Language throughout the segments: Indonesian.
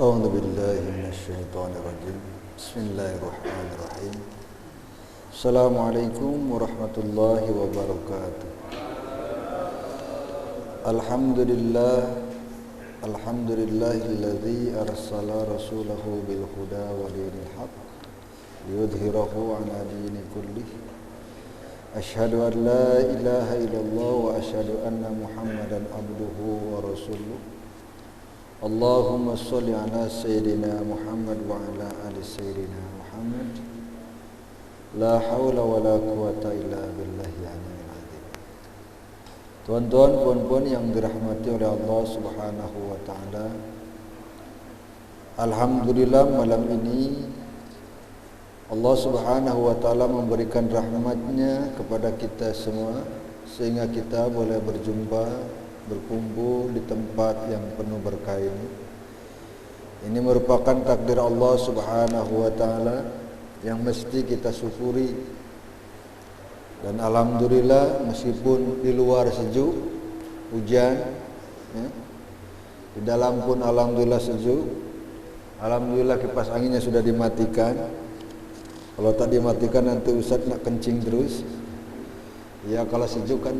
أعوذ بالله من الشيطان الرجيم بسم الله الرحمن الرحيم السلام عليكم ورحمة الله وبركاته الحمد لله الذي أرسل رسوله بالهدى ودين الحق ليظهره على دين كله أشهد أن لا إله إلا الله وأشهد أن محمدا عبده ورسوله اللهم صل على سيدنا محمد وعلى آل سيدنا محمد لا حول ولا قوة إلا بالله العلي العظيم. Tuan-tuan, puan-puan yang dirahmati oleh Allah Subhanahu wa taala. Alhamdulillah malam ini Allah Subhanahu wa taala memberikan rahmatnya kepada kita semua sehingga kita boleh berjumpa, berkumpul di tempat yang penuh berkah ini. Ini merupakan takdir Allah Subhanahu wa taala yang mesti kita syukuri. Dan alhamdulillah meskipun di luar sejuk, hujan, ya, di dalam pun alhamdulillah sejuk. Alhamdulillah kipas anginnya sudah dimatikan. Kalau tak dimatikan nanti Ustaz nak kencing terus. Ya kalau sejuk kan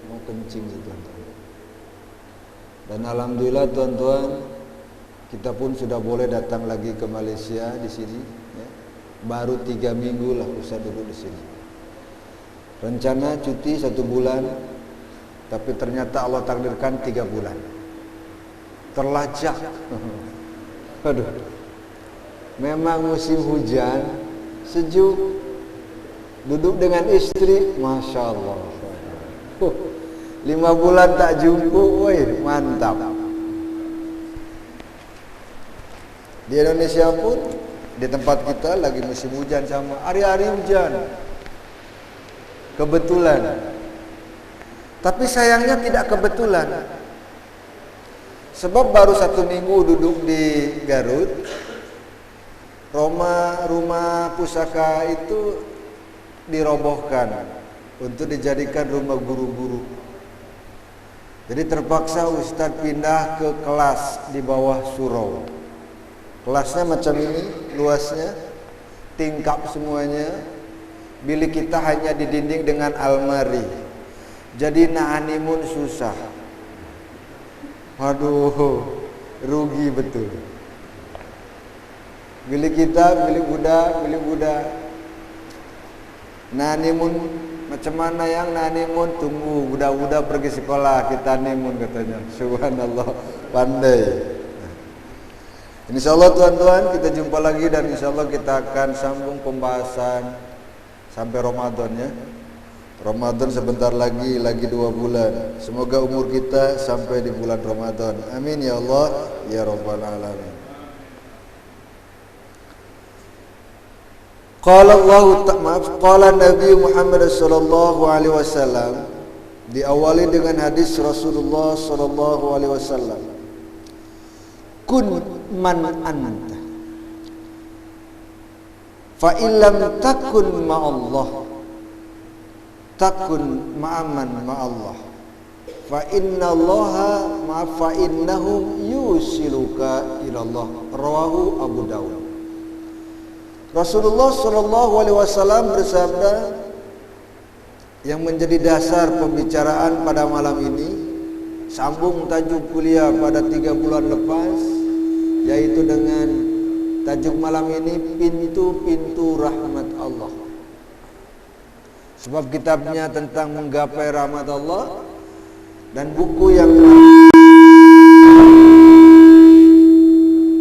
mau kencing gitu. Dan alhamdulillah tuan-tuan, kita pun sudah boleh datang lagi ke Malaysia di sini. Ya. Baru 3 minggu lah Ustaz duduk di sini. Rencana cuti 1 bulan, tapi ternyata Allah takdirkan 3 bulan. Terlacak. Aduh. Memang musim hujan, sejuk. Duduk dengan istri, masya Allah. 5 bulan tak jumpa, woi, mantap. Di Indonesia pun, di tempat kita lagi musim hujan sama, hari-hari hujan. Kebetulan. Tapi sayangnya tidak kebetulan. Sebab baru 1 minggu duduk di Garut, rumah pusaka itu dirobohkan untuk dijadikan rumah guru-guru. Jadi terpaksa Ustaz pindah ke kelas di bawah surau. Kelasnya macam ini, luasnya, tingkap semuanya. Bilik kita hanya didinding dengan almari. Jadi nak honeymoon susah. Waduh, rugi betul. Bilik kita, bilik budak. Nah honeymoon macam mana yang honeymoon? Tunggu budak-budak pergi sekolah kita honeymoon katanya. Subhanallah, pandai. InsyaAllah tuan-tuan kita jumpa lagi dan insyaAllah kita akan sambung pembahasan sampai Ramadan ya. Ramadan sebentar lagi 2 bulan. Semoga umur kita sampai di bulan Ramadan. Amin ya Allah ya Rabbal Alamin. Qala Nabi Muhammad sallallahu alaihi wasallam, diawali dengan hadis Rasulullah sallallahu alaihi wasallam. Kun man anta fa illam takun ma Allah takun ma'aman ma Allah fa innallaha ma fa innahum yusiluka ila Allah. Rawahu Abu Dawud. Rasulullah sallallahu alaihi wasallam bersabda yang menjadi dasar pembicaraan pada malam ini, sambung tajuk kuliah pada 3 bulan lepas, yaitu dengan tajuk malam ini pintu-pintu rahmat Allah. Sebab kitabnya tentang menggapai rahmat Allah dan buku yang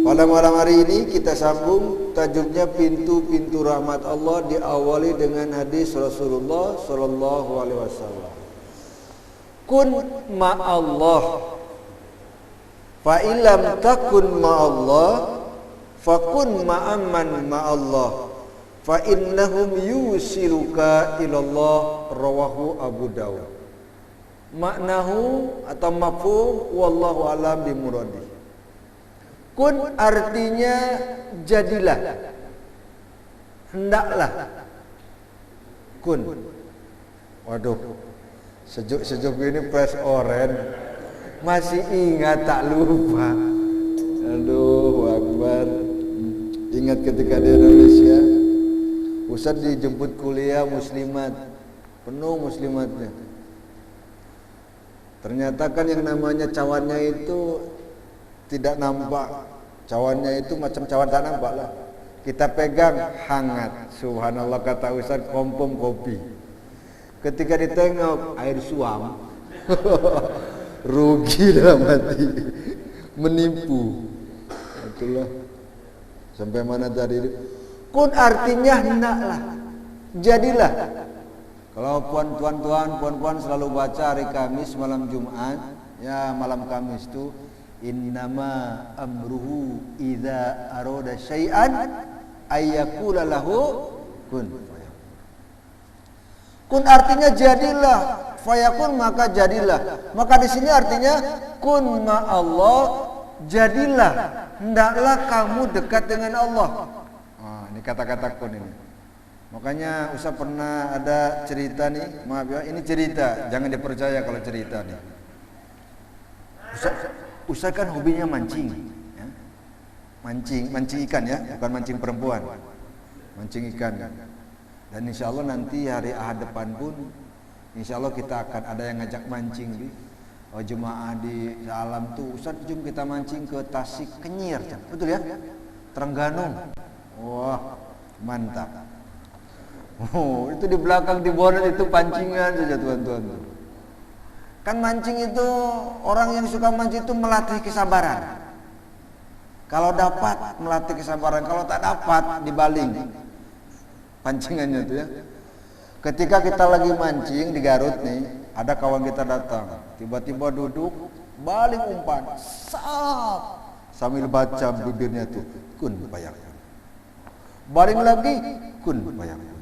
pada malam hari ini kita sambung tajuknya pintu-pintu rahmat Allah, diawali dengan hadis Rasulullah sallallahu alaihi wasallam. Kun ma'allah fa illam takun ma'allah fakun ma'amman ma'allah fa innahum yusiluka ilallah. Rawahu Abu Dawud. Maknahu atau mafhum wallahu alam bimuradi. Kun artinya jadilah, hendaklah. Kun. Waduh, sejuk-sejuk ini press orange. Masih ingat tak lupa. Aduh, Ingat ketika di Indonesia, Ustaz dijemput kuliah muslimat, penuh muslimatnya. Ternyata kan yang namanya cawannya itu tidak nampak. Cawannya itu macam cawan tak nampak lah. Kita pegang hangat. Subhanallah, kata Ustaz, kompom kopi. Ketika ditengok air suam, rugi dalam hati, menipu. Itulah. Sampai mana tadi? Kun artinya hendaklah, jadilah. Kalau puan-puan selalu baca hari Kamis malam Jumat, ya malam Kamis itu innama amruhu idza arada syai'an ayyakula lahu kun fayakun. Kun artinya jadilah, fayakun maka jadilah. Maka di sini artinya kun ma Allah, jadilah, hendaklah kamu dekat dengan Allah. Ini kata-kata kun ini. Makanya Ustaz pernah ada cerita nih, maaf ya, ini cerita, jangan dipercaya kalau cerita nih. Ustaz kan hobinya mancing, ya. mancing ikan ya, bukan mancing perempuan, mancing ikan. Dan insya Allah nanti hari Ahad depan pun, insya Allah kita akan ada yang ngajak mancing di jemaah di Alam tuh. Ustaz, jom kita mancing ke Tasik Kenyir, betul ya? Trengganu. Wah, mantap. Oh, itu di belakang di bonnet itu pancingan saja tuan-tuan. Kan mancing itu, orang yang suka mancing itu melatih kesabaran. Kalau dapat melatih kesabaran, kalau tak dapat dibaling pancingannya itu ya. Ketika kita lagi mancing di Garut nih, ada kawan kita datang, tiba-tiba duduk, baling umpan, sap, sambil baca bibirnya tuh, kun payakun. Baling lagi, kun payakun.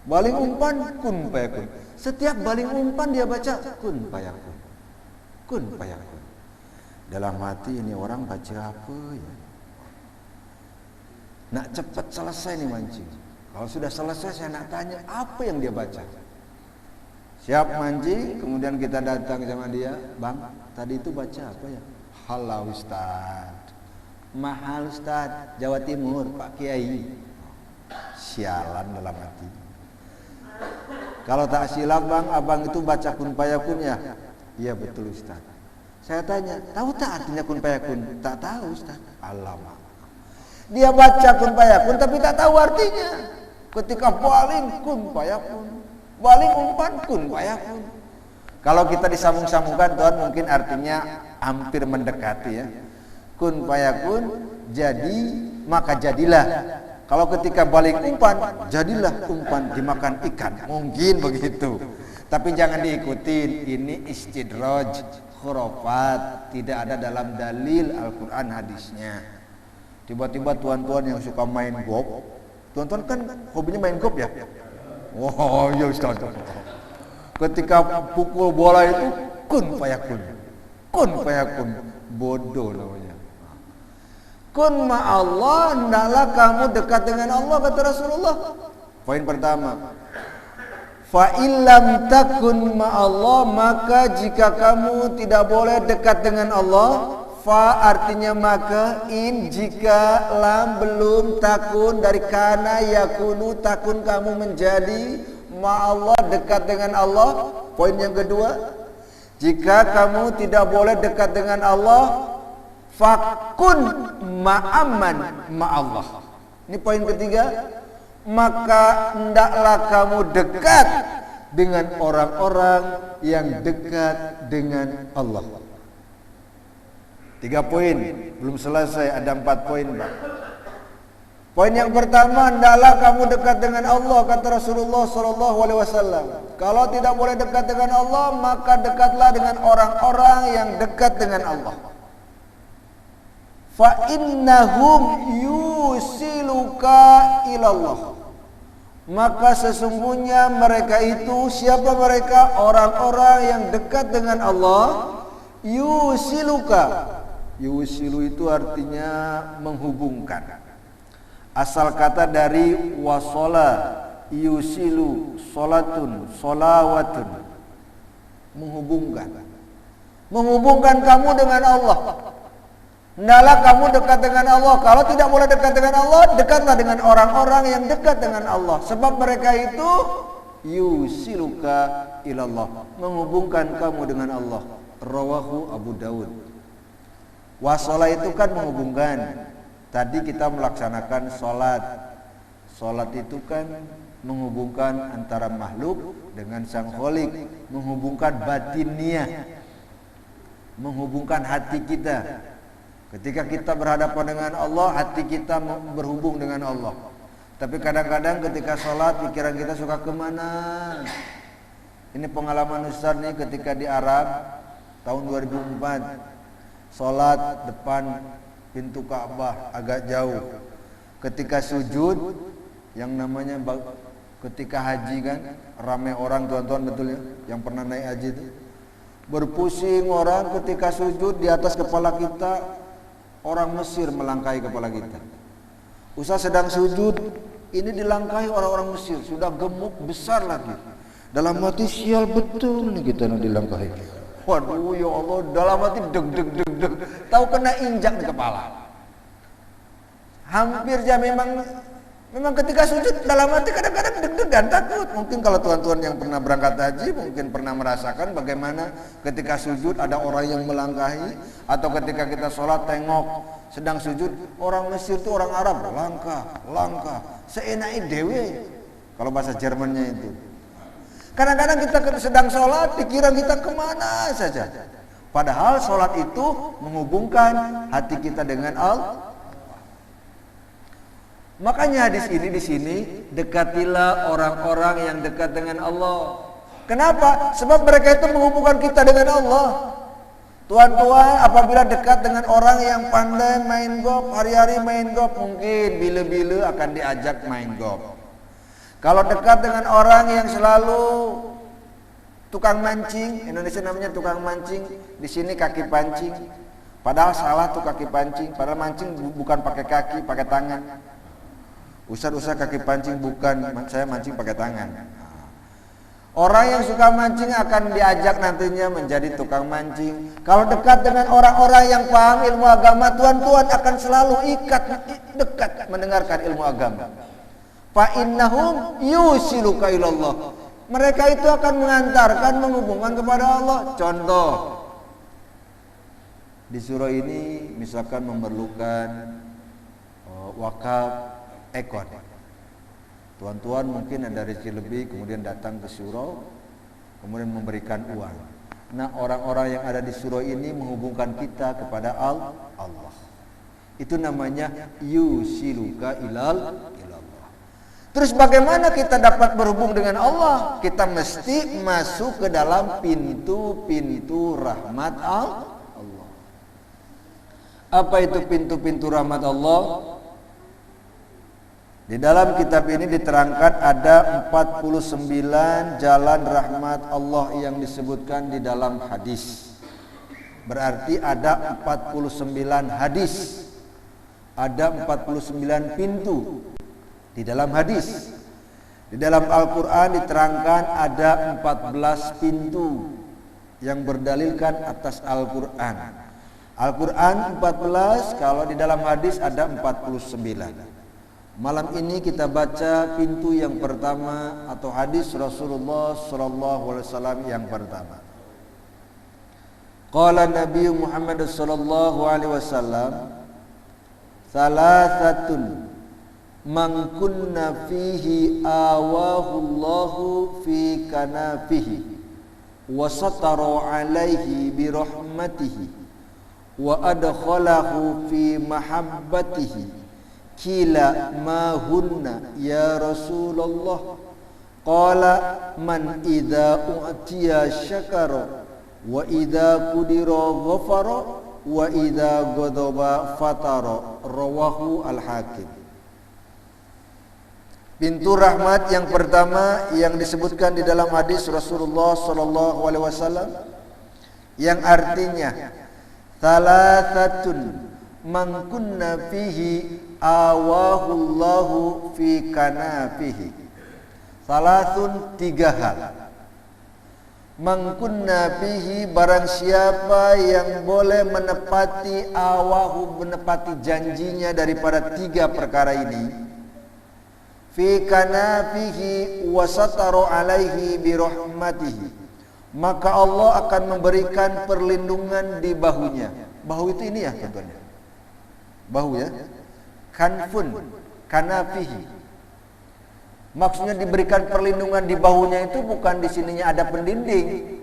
Baling umpan, kun payakun. Setiap baling umpan dia baca kun payakun, kun payakun. Dalam hati ini orang baca apa ya? Nak cepat selesai nih mancing. Kalau sudah selesai saya nak tanya apa yang dia baca. Siap mancing, kemudian kita datang sama dia, bang, tadi itu baca apa ya? Halau Ustaz, mahal Ustaz, Jawa Timur, Pak Kiai. Sialan dalam hati. Kalau tak silap bang, abang itu baca kun payakun ya? Iya betul Ustaz. Saya tanya, tahu tak artinya kun payakun? Tak tahu Ustaz. Alamak. Dia baca kun payakun tapi tak tahu artinya. Ketika baling kun payakun, baling umpan kun payakun. Kalau kita disambung-sambungkan tuan, mungkin artinya hampir mendekati ya. Kun payakun, jadi maka jadilah. Kalau ketika balik umpan, jadilah umpan dimakan ikan. Mungkin begitu. Tapi jangan diikutin. Ini istidraj, khurafat, tidak ada dalam dalil Al-Quran hadisnya. Tiba-tiba tuan-tuan yang suka main golf, tuan-tuan kan hobinya main golf ya? Oh ya Ustaz. Ketika pukul bola itu kun payakun, kun payakun, bodoh namanya. Kun ma Allah, hendaklah kamu dekat dengan Allah, kata Rasulullah. Poin pertama, fa illam takun ma Allah, maka jika kamu tidak boleh dekat dengan Allah, fa artinya maka, in jika, lam belum, takun dari kana yakunu, takun kamu menjadi, ma Allah dekat dengan Allah. Poin yang kedua, jika kamu tidak boleh dekat dengan Allah, fakun ma'aman ma'allah. Ini poin ketiga, maka hendaklah kamu dekat dengan orang-orang yang dekat dengan Allah. 3 poin, belum selesai, ada 4 poin Pak. Poin yang pertama, hendaklah kamu dekat dengan Allah, kata Rasulullah SAW. Kalau tidak boleh dekat dengan Allah, maka dekatlah dengan orang-orang yang dekat dengan Allah. Fa innahum yusiluka ilallah, maka sesungguhnya mereka itu, siapa mereka? Orang-orang yang dekat dengan Allah. Yusiluka, yusilu itu artinya menghubungkan. Asal kata dari wasola, yusilu, solatun, solawatun, menghubungkan. Menghubungkan kamu dengan Allah. Hendaklah kamu dekat dengan Allah. Kalau tidak boleh dekat dengan Allah, dekatlah dengan orang-orang yang dekat dengan Allah. Sebab mereka itu yusiluka ilallah, menghubungkan kamu dengan Allah. Rawahu Abu Daud. Wasolah itu kan menghubungkan. Tadi kita melaksanakan sholat. Sholat itu kan menghubungkan antara makhluk dengan Sang Khalik, menghubungkan batinnya, menghubungkan hati kita. Ketika kita berhadapan dengan Allah, hati kita berhubung dengan Allah. Tapi kadang-kadang ketika sholat, pikiran kita suka kemana. Ini pengalaman Ustaz nih ketika di Arab tahun 2004. Sholat depan pintu Ka'bah agak jauh. Ketika sujud, yang namanya ketika haji kan, ramai orang tuan-tuan betulnya, yang pernah naik haji itu. Berpusing orang ketika sujud, di atas kepala kita orang Mesir melangkahi kepala kita. Ustaz sedang sujud, ini dilangkahi orang-orang Mesir, sudah gemuk besar lagi. Dalam hati sial betul nih kita yang dilangkahi. Waduh ya Allah, dalam hati deg. Tahu kena injak di kepala. Hampir ya memang ketika sujud dalam hati kadang-kadang deg-degan, takut. Mungkin kalau tuan-tuan yang pernah berangkat haji mungkin pernah merasakan bagaimana ketika sujud ada orang yang melangkahi, atau ketika kita sholat tengok sedang sujud orang Mesir itu orang Arab langkah seenaknya dewe kalau bahasa Jermannya itu. Kadang-kadang kita sedang sholat pikiran kita kemana saja, padahal sholat itu menghubungkan hati kita dengan Allah. Makanya hadis ini di sini, dekatilah orang-orang yang dekat dengan Allah. Kenapa? Sebab mereka itu menghubungkan kita dengan Allah. Tuan-tuan, apabila dekat dengan orang yang pandai main golf, hari-hari main golf, mungkin bila-bila akan diajak main golf. Kalau dekat dengan orang yang selalu tukang mancing, Indonesia namanya tukang mancing, di sini kaki pancing. Padahal salah tuh kaki pancing, padahal mancing bukan pakai kaki, pakai tangan. Ustaz kaki pancing bukan, saya mancing pakai tangan. Orang yang suka mancing akan diajak nantinya menjadi tukang mancing. Kalau dekat dengan orang-orang yang paham ilmu agama, tuan-tuan akan selalu dekat mendengarkan ilmu agama. Fa innahum yusiluka ilallah. Mereka itu akan mengantarkan, menghubungkan kepada Allah. Contoh, di surah ini misalkan memerlukan wakaf ekor. Tuan-tuan mungkin ada rezeki lebih, kemudian datang ke surau, kemudian memberikan uang. Nah, orang-orang yang ada di surau ini menghubungkan kita kepada Allah. Itu namanya yusiluka ilallah. Terus bagaimana kita dapat berhubung dengan Allah? Kita mesti masuk ke dalam pintu-pintu rahmat Allah. Apa itu pintu-pintu rahmat Allah? Di dalam kitab ini diterangkan ada 49 jalan rahmat Allah yang disebutkan di dalam hadis. Berarti ada 49 hadis. Ada 49 pintu di dalam hadis. Di dalam Al-Quran diterangkan ada 14 pintu yang berdalilkan atas Al-Quran. Al-Quran 14, kalau di dalam hadis ada 49. Malam ini kita baca pintu yang pertama atau hadis Rasulullah SAW yang pertama. Qala Nabi Muhammad SAW, salasatun man kunna fihi awahu Allahu fi kanafihi wa satara alaihi bi rahmatihi wa adkhalahu fi mahabbatihi. Kila ma hunna ya Rasulullah. Qala man idza u'tiya syakara wa idza qudira ghafara wa idza ghadaba fatara. Rawahu Al-Hakim. Pintu rahmat yang pertama yang disebutkan di dalam hadis Rasulullah SAW, yang artinya salasatun man kunna fihi awahullahu fi kanafihi. Salasun, 3 hal. Man kunna fihi, barang siapa yang boleh menepati awahu, menepati janjinya daripada 3 perkara ini, fi kanafihi wa sataru alaihi bi rahmatihi, maka Allah akan memberikan perlindungan di bahunya. Bahu itu ini ya contohnya. Bahu ya. Kanfun, kanafihi. Maksudnya diberikan perlindungan di bahunya itu bukan di sininya ada pendinding.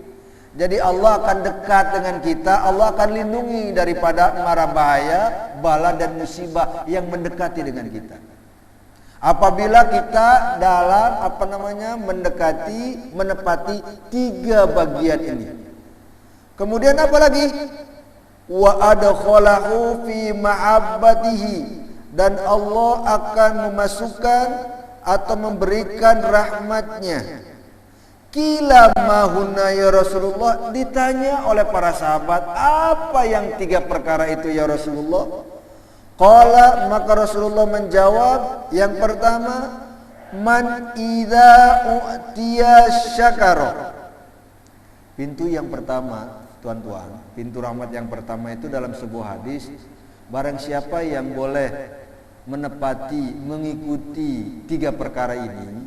Jadi Allah akan dekat dengan kita, Allah akan lindungi daripada mara bahaya, bala dan musibah yang mendekati dengan kita. Apabila kita dalam menepati 3 bagian ini. Kemudian apa lagi? Wa adkhalahu fi ma'abbatihi, dan Allah akan memasukkan atau memberikan rahmatnya. Qila mahunna ya Rasulullah, ditanya oleh para sahabat, apa yang 3 perkara itu ya Rasulullah? Qala, maka Rasulullah menjawab, yang pertama, man idza u'tiya syakara. Pintu yang pertama, tuan-tuan, pintu rahmat yang pertama itu dalam sebuah hadis, barang siapa yang boleh menepati, mengikuti 3 perkara ini,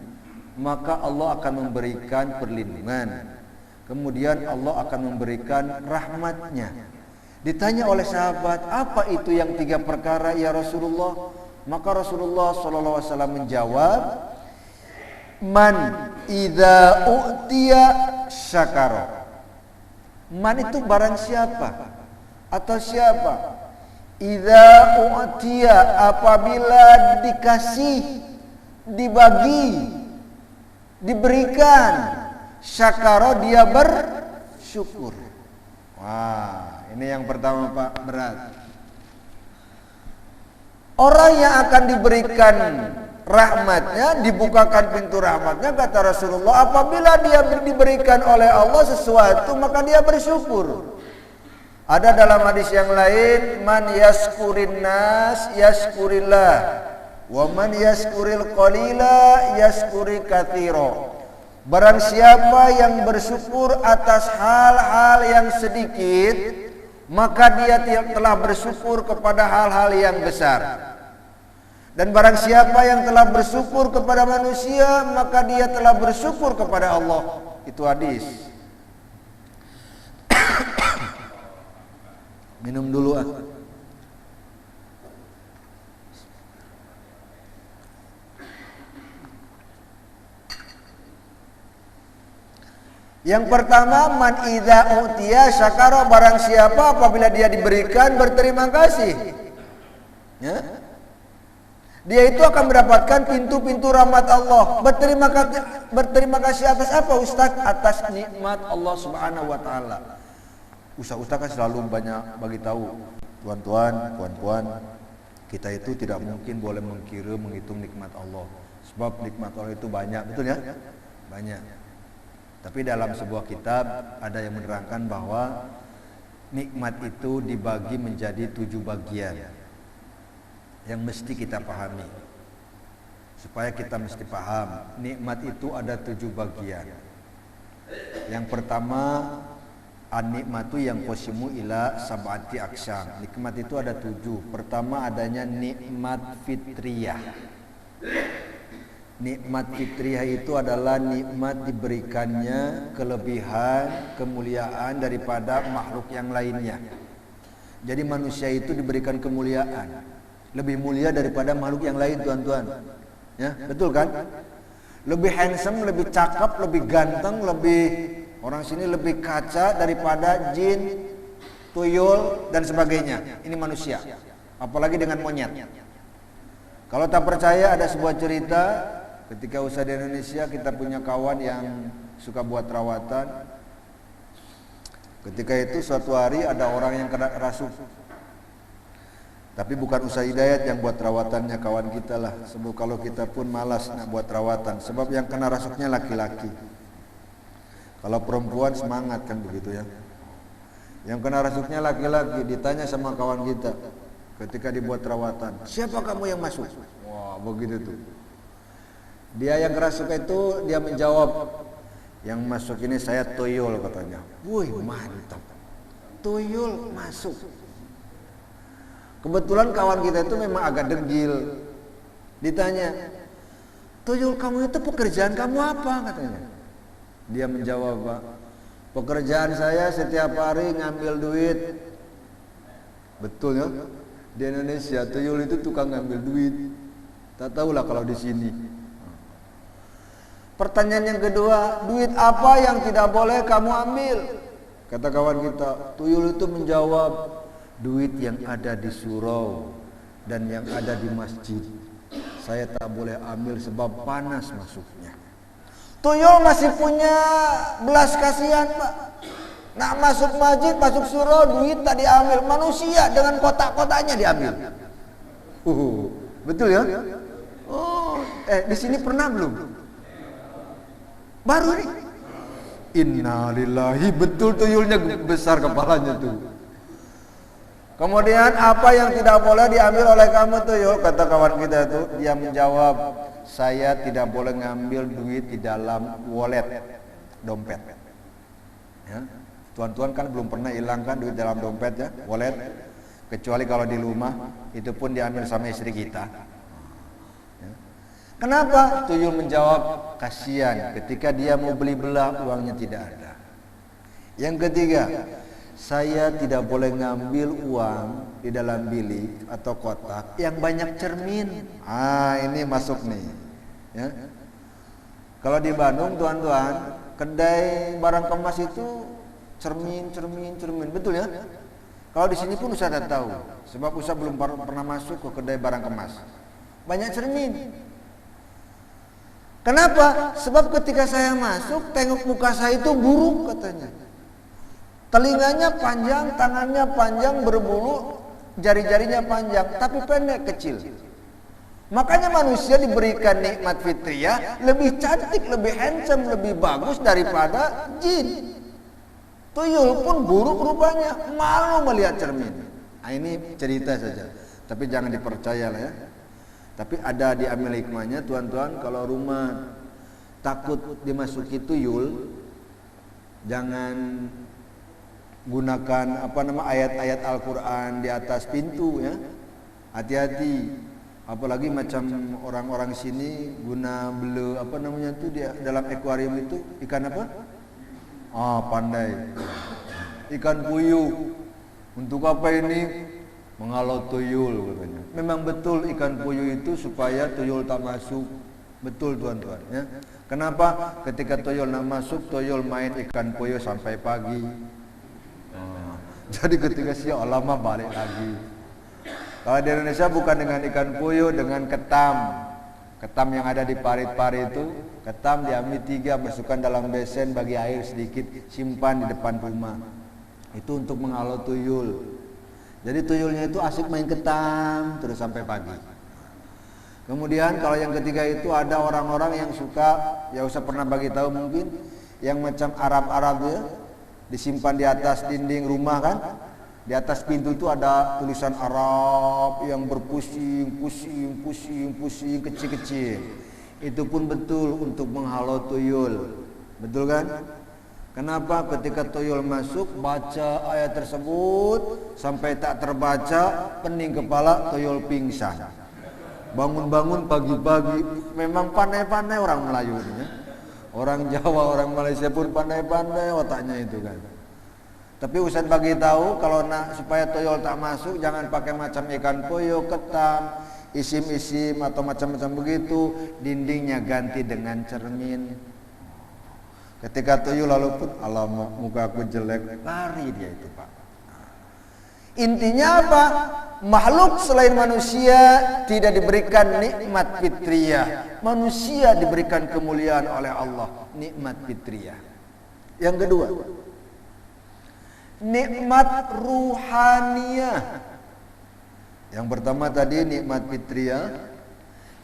maka Allah akan memberikan perlindungan. Kemudian Allah akan memberikan rahmatnya. Ditanya oleh sahabat, apa itu yang 3 perkara ya Rasulullah? Maka Rasulullah SAW menjawab, man idza u'tiya syakara. Man itu barang siapa atau siapa? Idza u'tiya, apabila dikasih, dibagi, diberikan, syakara, dia bersyukur. Wah, ini yang pertama Pak, berat. Orang yang akan diberikan rahmatnya, dibukakan pintu rahmatnya, kata Rasulullah, apabila dia diberikan oleh Allah sesuatu, maka dia bersyukur. Ada dalam hadis yang lain, man yaskurin nas yaskurillah, wa man yaskuril qalila yaskuri katsira. Barang siapa yang bersyukur atas hal-hal yang sedikit, maka dia telah bersyukur kepada hal-hal yang besar. Dan barang siapa yang telah bersyukur kepada manusia, maka dia telah bersyukur kepada Allah. Itu hadis. Minum dulu ah. Yang pertama, man idza utiya syakara, barang siapa apabila dia diberikan berterima kasih. Ya. Dia itu akan mendapatkan pintu-pintu rahmat Allah. Berterima kasih atas apa Ustaz? Atas nikmat Allah Subhanahu wa taala. Ustaz kan selalu banyak bagi tahu, tuan-tuan, puan-puan, kita itu tidak mungkin boleh mengkira, menghitung nikmat Allah. Sebab nikmat Allah itu banyak, betul ya? Banyak. Tapi dalam sebuah kitab ada yang menerangkan bahwa nikmat itu dibagi menjadi 7 bagian yang mesti kita pahami. Supaya kita mesti paham, nikmat itu ada 7 bagian. Yang pertama, an-nikmatu yang qasimu ila sab'ati aqsam. Nikmat itu ada 7. Pertama adanya nikmat fitriyah. Nikmat fitriyah itu adalah nikmat diberikannya kelebihan, kemuliaan daripada makhluk yang lainnya. Jadi manusia itu diberikan kemuliaan, lebih mulia daripada makhluk yang lain, tuan-tuan. Ya, betul kan? Lebih handsome, lebih cakep, lebih ganteng, lebih orang sini lebih kaca daripada jin, tuyul dan sebagainya. Ini manusia. Apalagi dengan monyet. Kalau tak percaya, ada sebuah cerita ketika usaha di Indonesia, kita punya kawan yang suka buat rawatan. Ketika itu suatu hari ada orang yang kena rasuk. Tapi bukan usaha Hidayat yang buat rawatannya, kawan kita lah. Sebab kalau kita pun malas nak buat rawatan, sebab yang kena rasuknya laki-laki. Kalau perempuan semangat kan begitu ya. Yang kena rasuknya laki-laki, ditanya sama kawan kita ketika dibuat rawatan, siapa kamu yang masuk? Wah, begitu tuh. Dia yang kerasuk itu, dia menjawab, Yang masuk ini saya tuyul katanya. Wih, mantap. Tuyul masuk. Kebetulan kawan kita itu memang agak degil. Ditanya, tuyul kamu itu pekerjaan kamu apa katanya. Dia menjawab, Pak, pekerjaan saya setiap hari ngambil duit. Betul ya? Di Indonesia tuyul itu tukang ngambil duit. Tak tahulah kalau di sini. Pertanyaan yang kedua, duit apa yang tidak boleh kamu ambil? Kata kawan kita, tuyul itu menjawab, duit yang ada di surau dan yang ada di masjid. Saya tak boleh ambil sebab panas masuknya. Tuyul masih punya belas kasihan, Pak. Nak masuk masjid, masuk surau, duit tak diambil. Manusia dengan kotak-kotaknya diambil. Betul ya? Oh, di sini pernah belum? Baru nih. Innalillahi, betul tuyulnya besar kepalanya tuh. Kemudian apa yang tidak boleh diambil oleh kamu tuyul? Kata kawan kita itu, dia menjawab, saya tidak boleh ngambil duit di dalam wallet, dompet. Ya. Tuan-tuan kan belum pernah hilangkan duit dalam dompet ya, wallet. Kecuali kalau di rumah, itu pun diambil sama istri kita. Ya. Kenapa? Tuyul menjawab, kasihan ketika dia mau beli belah, uangnya tidak ada. Yang ketiga, saya tidak boleh ngambil uang di dalam bilik atau kotak yang banyak cermin. Ini masuk nih. Ya. Kalau di Bandung, tuan-tuan, kedai barang kemas itu cermin. Betul ya? Kalau di sini pun Ustaz tak tahu, sebab Ustaz belum pernah masuk ke kedai barang kemas. Banyak cermin. Kenapa? Sebab ketika saya masuk, tengok muka saya itu buruk katanya. Telinganya panjang, tangannya panjang, berbulu, jari-jarinya panjang, tapi pendek, kecil. Makanya manusia diberikan nikmat fitriyah lebih cantik, lebih handsome, lebih bagus daripada jin. Tuyul pun buruk rupanya, malu melihat cermin. Ini cerita saja, tapi jangan dipercaya lah ya. Tapi ada diambil hikmahnya, tuan-tuan, kalau rumah takut dimasuki tuyul, jangan gunakan ayat-ayat Al-Quran di atas pintu ya. Hati-hati. Apalagi macam orang-orang sini guna bela di dalam akuarium itu ikan apa? Pandai. Ikan puyuh. Untuk apa ini? Menghalau tuyul katanya. Memang betul ikan puyuh itu supaya tuyul tak masuk. Betul tuan-tuan ya. Kenapa? Ketika tuyul nak masuk, tuyul main ikan puyuh sampai pagi. Jadi ketika siang lama balik lagi. Kalau di Indonesia bukan dengan ikan puyuh, dengan ketam. Ketam yang ada di parit-parit itu, ketam diambil 3, masukkan dalam besen, bagi air sedikit, simpan di depan rumah. Itu untuk menghalau tuyul. Jadi tuyulnya itu asik main ketam terus sampai pagi. Kemudian kalau yang ketiga itu ada orang-orang yang suka, ya usah pernah bagi tahu mungkin, yang macam Arab-Arab ya. Disimpan di atas dinding rumah kan, di atas pintu itu ada tulisan Arab yang berpusing kecil-kecil. Itu pun betul untuk menghalau tuyul, betul kan? Kenapa? Ketika tuyul masuk, baca ayat tersebut sampai tak terbaca, pening kepala, tuyul pingsan. Bangun-bangun pagi-pagi, memang pandai-pandai orang Melayu ini ya. Orang Jawa, orang Malaysia pun pandai-pandai otaknya itu kan. Tapi Ustaz bagi tahu kalau nak supaya tuyul tak masuk, jangan pakai macam ikan puyuh, ketam, isim-isim atau macam-macam begitu. Dindingnya ganti dengan cermin. Ketika tuyul lalu pun, alamak muka aku jelek, lari dia itu Pak. Intinya apa? Makhluk selain manusia tidak diberikan nikmat fitriyah. Manusia diberikan kemuliaan oleh Allah, nikmat fitriyah. Yang kedua, nikmat ruhaniyah. Yang pertama tadi nikmat fitriyah.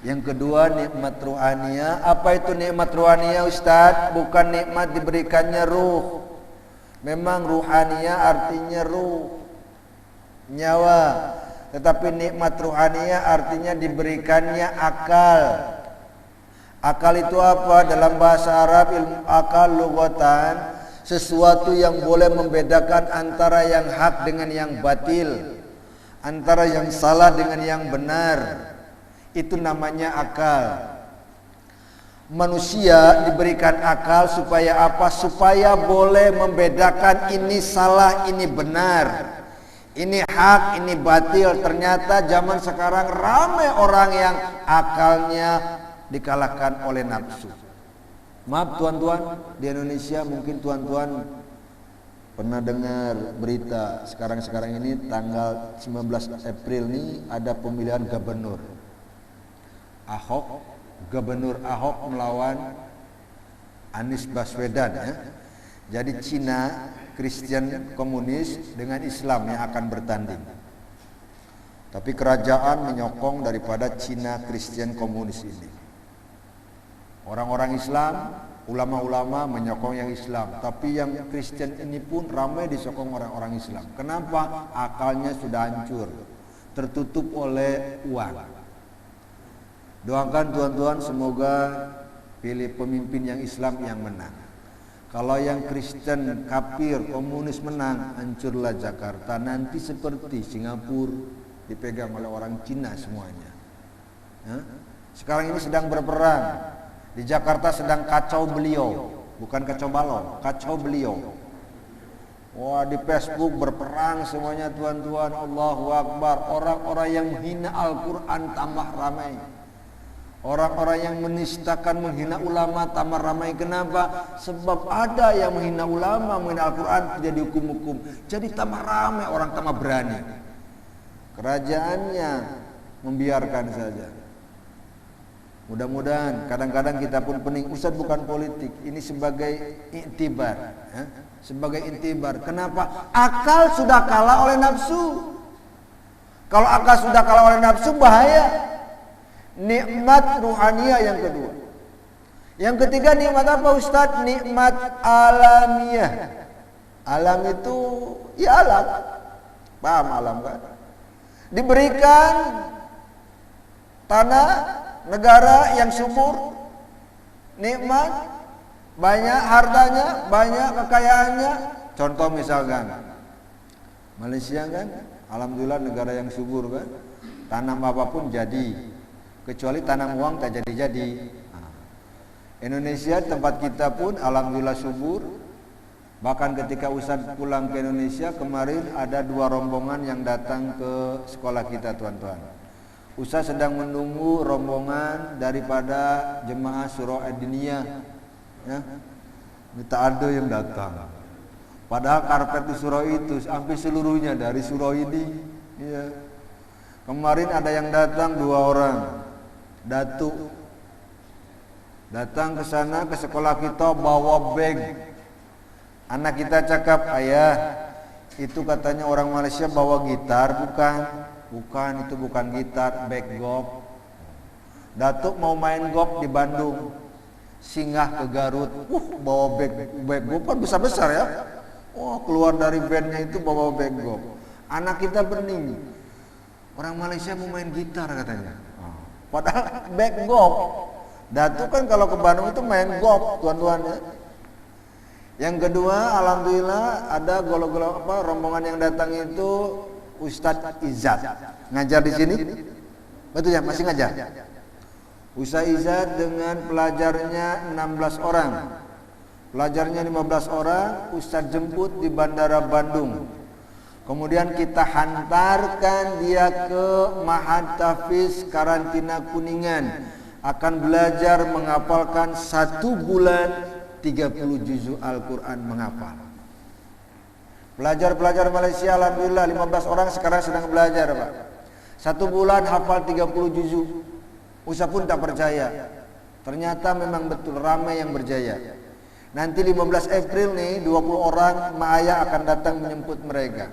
Yang kedua nikmat ruhaniyah. Apa itu nikmat ruhaniyah Ustaz? Bukan nikmat diberikannya ruh. Memang ruhaniyah artinya ruh, nyawa. Tetapi nikmat ruhaniyah artinya diberikannya akal. Akal itu apa? Dalam bahasa Arab ilmu akal lughatan, sesuatu yang boleh membedakan antara yang hak dengan yang batil, antara yang salah dengan yang benar. Itu namanya akal. Manusia diberikan akal supaya apa? Supaya boleh membedakan ini salah, ini benar, ini hak, ini batil. Ternyata zaman sekarang ramai orang yang akalnya dikalahkan oleh nafsu. Maaf tuan-tuan, di Indonesia mungkin tuan-tuan pernah dengar berita sekarang ini tanggal 19 April ini ada pemilihan gubernur. Gubernur Ahok melawan Anies Baswedan ya. Jadi Cina Kristen komunis dengan Islam yang akan bertanding. Tapi kerajaan menyokong daripada Cina Kristen komunis ini. Orang-orang Islam, ulama-ulama menyokong yang Islam, tapi yang Kristen ini pun ramai disokong orang-orang Islam. Kenapa? Akalnya sudah hancur, tertutup oleh uang. Doakan tuan-tuan semoga pilih pemimpin yang Islam yang menang. Kalau yang Kristen, kafir, komunis menang, hancurlah Jakarta. Nanti seperti Singapura dipegang oleh orang Cina semuanya. Sekarang ini sedang berperang. Di Jakarta sedang kacau beliau, bukan kacau balau, kacau beliau. Wah, di Facebook berperang semuanya tuan-tuan. Allahu Akbar. Orang-orang yang menghina Al-Quran tambah ramai. Orang-orang yang menistakan, menghina ulama tambah ramai. Kenapa? Sebab ada yang menghina ulama, menghina Al-Quran tidak dihukum-hukum. Jadi tambah ramai, orang tambah berani. Kerajaannya membiarkan saja. Mudah-mudahan kadang-kadang kita pun pening. Ustaz bukan politik, ini sebagai iktibar ya? Sebagai iktibar. Kenapa? Akal sudah kalah oleh nafsu. Kalau akal sudah kalah oleh nafsu bahaya. Nikmat ruhaniyah yang kedua. Yang ketiga nikmat apa Ustaz? Nikmat alamiah. Alam itu ya alam. Paham alam kan? Diberikan tanah, negara yang subur, nikmat, banyak hartanya, banyak kekayaannya. Contoh misalkan Malaysia kan, alhamdulillah negara yang subur kan, tanam apapun jadi, kecuali tanam uang tak jadi-jadi. Indonesia tempat kita pun alhamdulillah subur. Bahkan ketika Ustaz pulang ke Indonesia kemarin ada 2 rombongan yang datang ke sekolah kita tuan-tuan. Ustaz sedang menunggu rombongan daripada jemaah surau Adiniyah ya. Tak ada yang datang. Padahal karpet di surau itu hampir seluruhnya dari surau ini ya. Kemarin ada yang datang 2 orang datuk datang ke sana ke sekolah kita bawa bag. Anak kita cakap, ayah itu katanya orang Malaysia bawa gitar. Bukan, itu bukan gitar, bag golf. Datuk mau main golf di Bandung, singgah ke Garut, bawa bag golf kan besar-besar ya. Keluar dari bandnya itu bawa bag golf. Anak kita bening, orang Malaysia mau main gitar katanya. Padahal bag golf. Datuk kan kalau ke Bandung itu main golf tuan-tuan ya. Yang kedua, alhamdulillah ada rombongan yang datang itu Ustadz Izzat ngajar di sini, betul ya, masih ngajar. Ustadz Izzat dengan pelajarnya 16 orang, pelajarnya 15 orang, Ustadz jemput di Bandara Bandung. Kemudian kita hantarkan dia ke Mahat Tahfiz Karantina Kuningan, akan belajar menghafalkan 1 bulan 30 juzuk Al-Quran menghafal. Pelajar-pelajar Malaysia alhamdulillah 15 orang sekarang sedang belajar Pak. 1 bulan hafal 30 juzuk. Ustaz pun tak percaya. Ternyata memang betul ramai yang berjaya. Nanti 15 April nih 20 orang mak ayah akan datang menjemput mereka.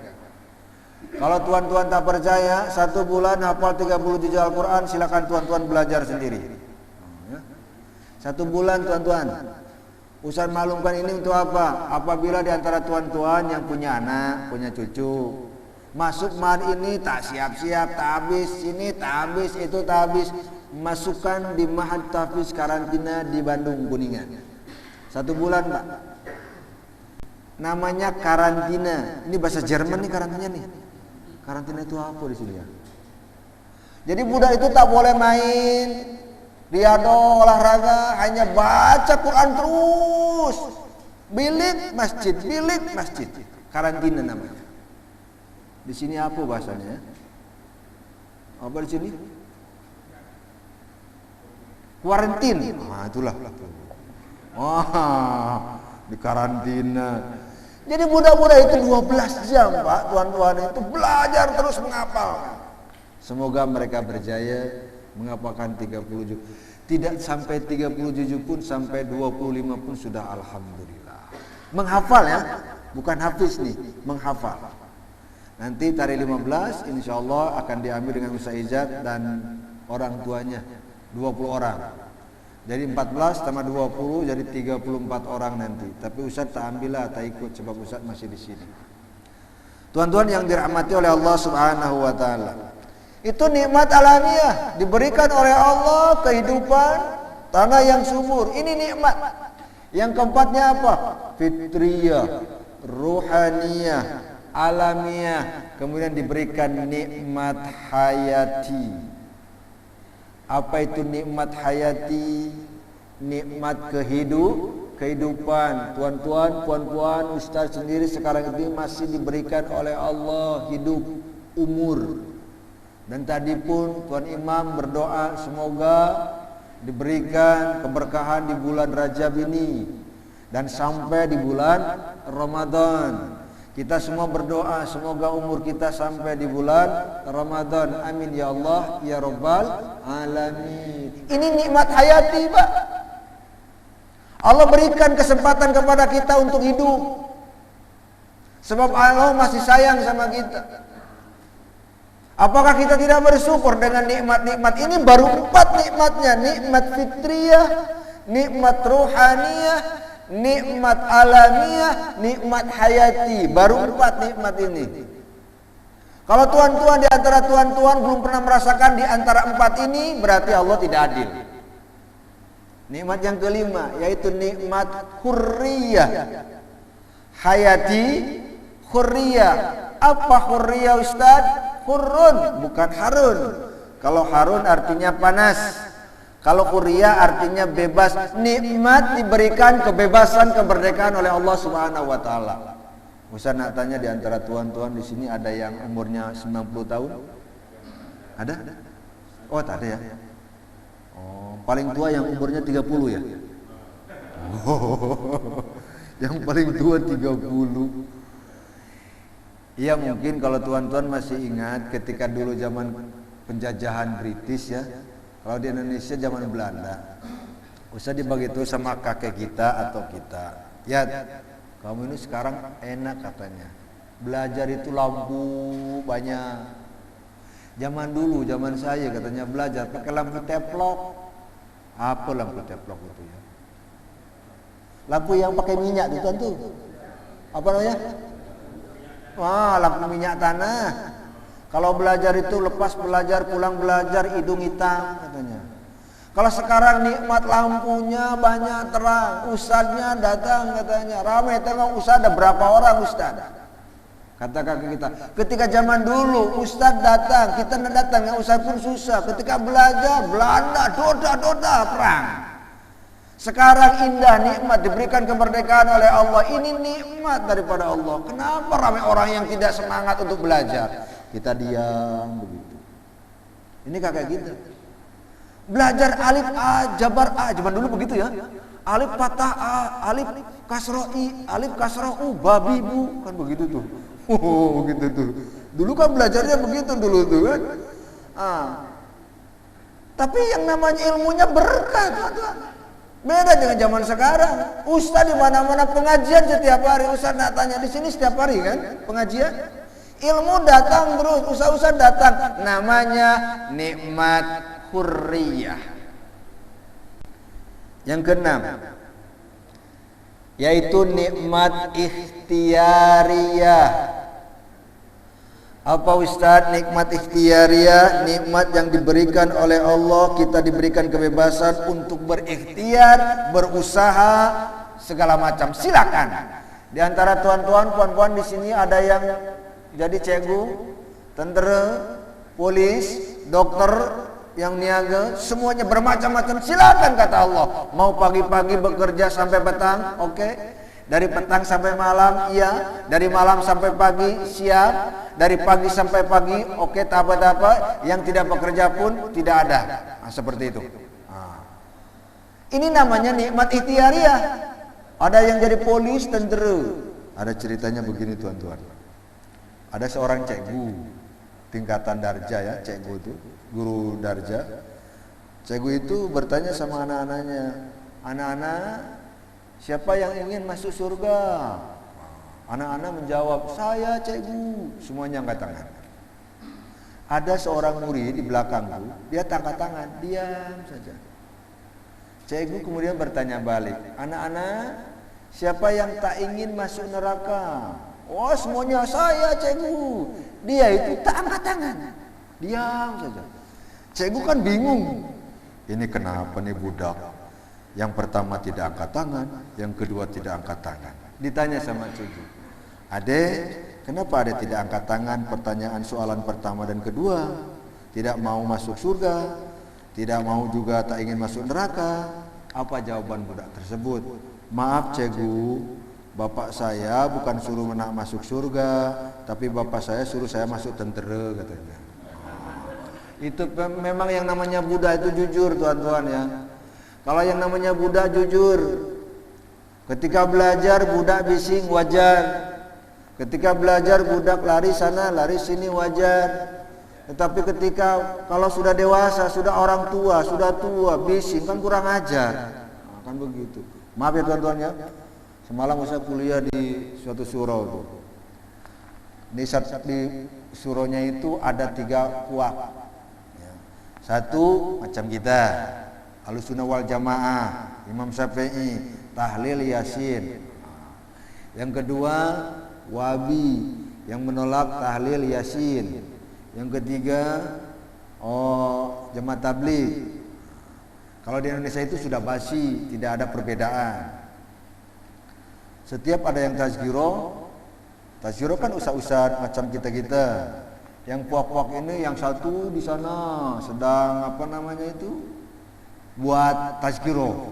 Kalau tuan-tuan tak percaya 1 bulan hafal 30 juzuk Al-Quran, silakan tuan-tuan belajar sendiri. 1 bulan tuan-tuan. Ustaz maklumkan ini untuk apa? Apabila di antara tuan-tuan yang punya anak, punya cucu, Masuk mad ini tak siap-siap, tak habis, ini tak habis, itu tak habis. Masukkan di Ma'had Tahfiz karantina di Bandung Kuningan. 1 bulan, Pak. Namanya karantina. Ini bahasa Jerman nih karantina nih. Karantina itu apa di sini ya? Jadi budak itu tak boleh main, riado, olahraga, hanya baca Quran terus. Bilik masjid. Karantina namanya. Di sini apa bahasanya? Apa di sini? Kuarantin. Nah, itulah. Di karantina. Jadi budak-budak itu 12 jam, Pak, tuan-tuan itu belajar terus menghafal. Semoga mereka berjaya menghafalkan 30 juz. Tidak sampai 30 juz pun, sampai 25 pun sudah alhamdulillah. Menghafal ya, bukan hafiz nih, menghafal. Nanti tarikh 15 insyaallah akan diambil dengan Ustaz Ijat dan orang tuanya 20 orang. Jadi 14 tambah 20 jadi 34 orang nanti. Tapi Ustaz tak ambillah, tak ikut sebab Ustaz masih di sini. Tuan-tuan yang dirahmati oleh Allah Subhanahu wa taala. Itu nikmat alamiah diberikan oleh Allah, kehidupan tanah yang subur. Ini nikmat. Yang keempatnya apa? Fitriyah, ruhaniyah, alamiah. Kemudian diberikan nikmat hayati. Apa itu nikmat hayati? Nikmat kehidupan. Tuan-tuan, puan-puan, ustaz sendiri sekarang ini masih diberikan oleh Allah hidup, umur. Dan tadi pun Tuan Imam berdoa semoga diberikan keberkahan di bulan Rajab ini dan sampai di bulan Ramadan. Kita semua berdoa semoga umur kita sampai di bulan Ramadan. Amin ya Allah ya Rabbal alamin. Ini nikmat hayati, Pak. Allah berikan kesempatan kepada kita untuk hidup. Sebab Allah masih sayang sama kita. Apakah kita tidak bersyukur dengan nikmat-nikmat ini? Baru 4 nikmatnya. Nikmat fitriyah, nikmat ruhaniyah, nikmat alamiah, nikmat hayati. Baru 4 nikmat ini. Kalau tuan-tuan di antara tuan-tuan belum pernah merasakan di antara 4 ini, berarti Allah tidak adil. Nikmat yang kelima yaitu nikmat hurriyah. Hayati, hurriyah. Apa hurriyah, Ustaz? Hurun, bukan harun. Kalau harun artinya panas. Kalau hurriyah artinya bebas. Nikmat diberikan kebebasan, kemerdekaan oleh Allah Subhanahu wa taala. Ustaz nak tanya di antara tuan-tuan di sini ada yang umurnya 90 tahun? Ada? Oh, tak ada ya. Oh, paling tua yang umurnya 30 ya? Oh, yang paling tua 30. Iya, mungkin kalau tuan-tuan masih ingat ketika dulu zaman penjajahan British ya. Kalau di Indonesia zaman Belanda, usah dibagi itu sama kakek kita atau kita. Ya, kamu ini sekarang enak katanya. Belajar itu lampu banyak. Zaman dulu, zaman saya katanya belajar pakai lampu teplok. Apa lampu teplok itu ya? Lampu yang pakai minyak itu tuh. Apa namanya? Wah, lampu minyak tanah. Kalau belajar itu lepas belajar, pulang belajar, hidung hitam katanya. Kalau sekarang nikmat lampunya banyak terang, ustadznya datang katanya. Ramai tengok ustadz, ada berapa orang ustadz? Kata kakak kita, ketika zaman dulu ustadz datang, kita nak datang, yang ustadz pun susah. Ketika belajar, Belanda, doda perang. Sekarang indah, nikmat, diberikan kemerdekaan oleh Allah. Ini nikmat daripada Allah. Kenapa ramai orang yang tidak semangat untuk belajar? Kita diam begitu. Ini kakak kita. Belajar alif A, jabar A. Zaman dulu begitu ya. Alif patah A, alif kasroh I, alif kasroh U, babi bu. Kan begitu tuh. Begitu tuh. Dulu kan belajarnya begitu dulu tuh kan. Tapi yang namanya ilmunya berkah tuh. Beda dengan zaman sekarang. Ustaz di mana-mana pengajian setiap hari. Ustaz nak tanya di sini setiap hari kan pengajian. Ilmu datang terus, ustaz datang. Namanya nikmat hurriyah. Yang keenam yaitu nikmat ikhtiyariyah. Apa Ustaz nikmat ikhtiariyah? Nikmat yang diberikan oleh Allah, kita diberikan kebebasan untuk berikhtiar, berusaha segala macam. Silakan. Di antara tuan-tuan, puan-puan di sini ada yang jadi cikgu, tentara, polis, dokter, yang niaga, semuanya bermacam-macam. Silakan kata Allah. Mau pagi-pagi bekerja sampai petang, oke. Dari petang sampai malam, iya. Dari malam sampai pagi, siap. Dari pagi sampai pagi, oke, tak apa-apa. Yang tidak bekerja pun tidak ada. Nah, seperti itu. Nah. Ini namanya nikmat ikhtiariyah. Ada yang jadi polis, tentara. Ada ceritanya begini tuan-tuan. Ada seorang cikgu tingkatan darja ya, cikgu itu, guru darja. Cikgu itu bertanya sama anak-anaknya, anak-anak, siapa yang ingin masuk surga? Anak-anak menjawab, saya cikgu. Semuanya angkat tangan. Ada seorang murid di belakangku, dia angkat tangan, diam saja. Cikgu kemudian bertanya balik, anak-anak, siapa yang tak ingin masuk neraka? Oh, semuanya saya cikgu. Dia itu tak angkat tangan, diam saja. Cikgu kan bingung, ini kenapa nih budak? Yang pertama tidak angkat tangan, yang kedua tidak angkat tangan. Ditanya sama cikgu, adek, kenapa adek tidak angkat tangan? Pertanyaan soalan pertama dan kedua, tidak mau masuk surga, tidak mau juga tak ingin masuk neraka. Apa jawaban budak tersebut? Maaf cikgu, bapak saya bukan suruh nak masuk surga, tapi bapak saya suruh saya masuk tentara, katanya. Itu memang yang namanya budak itu jujur tuan-tuan ya. Kalau yang namanya budak jujur, ketika belajar budak bising wajar. Ketika belajar budak lari sana lari sini wajar. Tetapi ketika kalau sudah dewasa, sudah orang tua, sudah tua, bising kan kurang ajar. Nah, kan begitu. Maaf ya tuan-tuan ya. Semalam saya kuliah di suatu surau. Di suraunya itu ada 3 kuak. Satu macam kita, Ahlussunnah wal Jamaah, Imam Syafi'i, tahlil Yasin. Yang kedua, Wahabi yang menolak tahlil Yasin. Yang ketiga, Jemaat Tabligh. Kalau di Indonesia itu sudah basi, tidak ada perbedaan. Setiap ada yang tazkiro kan ustaz-ustaz macam kita-kita. Yang puak-puak ini yang satu di sana sedang buat tazkiro.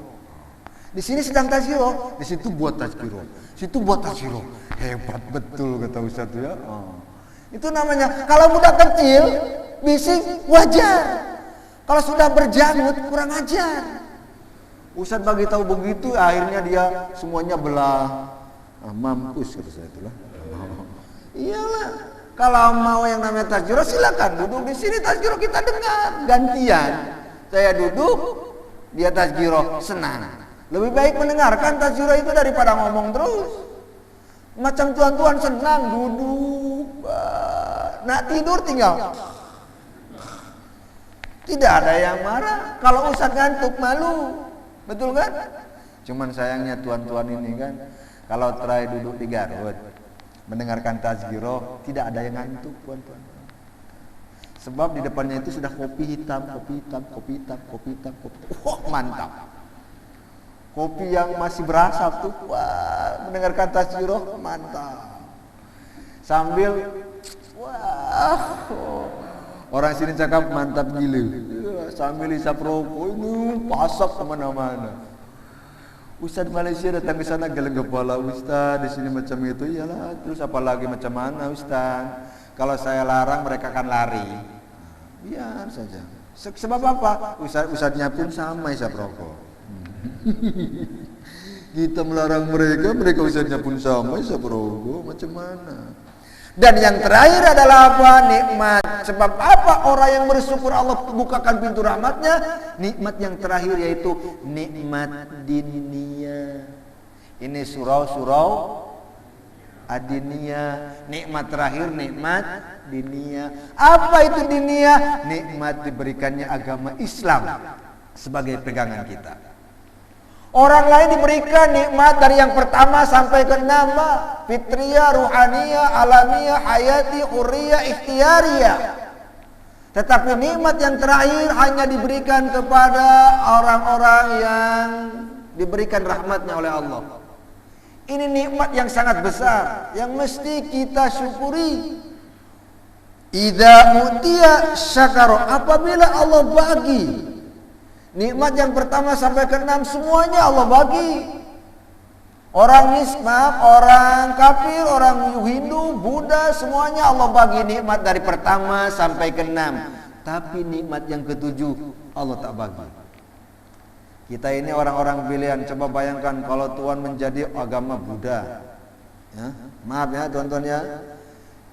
Di sini sedang tazkiro, di situ buat tazkiro. Situ buat tazkiro. Hebat betul kata ustaz ya. Itu namanya kalau budak kecil bising wajar. Kalau sudah berjanggut kurang ajar. Ustaz bagi tahu begitu, akhirnya dia semuanya belah. Mampus kata saya itulah. Iyalah. Kalau mau yang namanya tazkiro silakan duduk di sini, tazkiro kita dengar gantian. Saya duduk, dia tazkiro, senang. Lebih baik mendengarkan tazkiro itu daripada ngomong terus. Macam tuan-tuan senang duduk, nak tidur tinggal. Tidak ada yang marah. Kalau ustaz ngantuk malu, betul kan? Cuman sayangnya tuan-tuan ini kan, kalau try duduk di Garut, mendengarkan tazkiro, tidak ada yang ngantuk tuan-tuan. Sebab di depannya itu sudah kopi hitam. Wah, mantap. Kopi yang masih berasap tuh, wah, mendengarkan tazkiro, mantap. Sambil, wah, orang sini cakap mantap gila. Sambil isap rokok, ini pasap kemana-mana. Ustaz Malaysia datang ke sana geleng kepala, Ustaz di sini macam itu, iyalah. Terus apalagi macam mana Ustaz? Kalau saya larang mereka akan lari. Biar saja. Sebab apa? Ustaznya pun sama isap rokok. Kita melarang mereka, mereka ustaznya pun sama isap rokok. Macam mana? Dan yang terakhir adalah apa? Nikmat. Sebab apa? Orang yang bersyukur Allah bukakan pintu rahmatnya. Nikmat yang terakhir yaitu nikmat diniyah. Ini surau-surau adiniyah. Nikmat terakhir nikmat diniyah. Apa itu diniyah? Nikmat diberikannya agama Islam sebagai pegangan kita. Orang lain diberikan nikmat dari yang pertama sampai ke 6, fitriyah, ruhaniyah, alamiyah, hayati, hurriyah, ikhtiariyah. Tetapi nikmat yang terakhir hanya diberikan kepada orang-orang yang diberikan rahmatnya oleh Allah. Ini nikmat yang sangat besar yang mesti kita syukuri. Idza utiya syakara, apabila Allah bagi nikmat yang pertama sampai ke 6 semuanya Allah bagi. Orang Islam, orang kafir, orang Hindu, Buddha, semuanya Allah bagi nikmat dari pertama sampai ke 6. Tapi nikmat yang ke-7 Allah tak bagi. Kita ini orang-orang pilihan. Coba bayangkan kalau Tuhan menjadi agama Buddha. Ya, maaf ya tuan-tuan ya.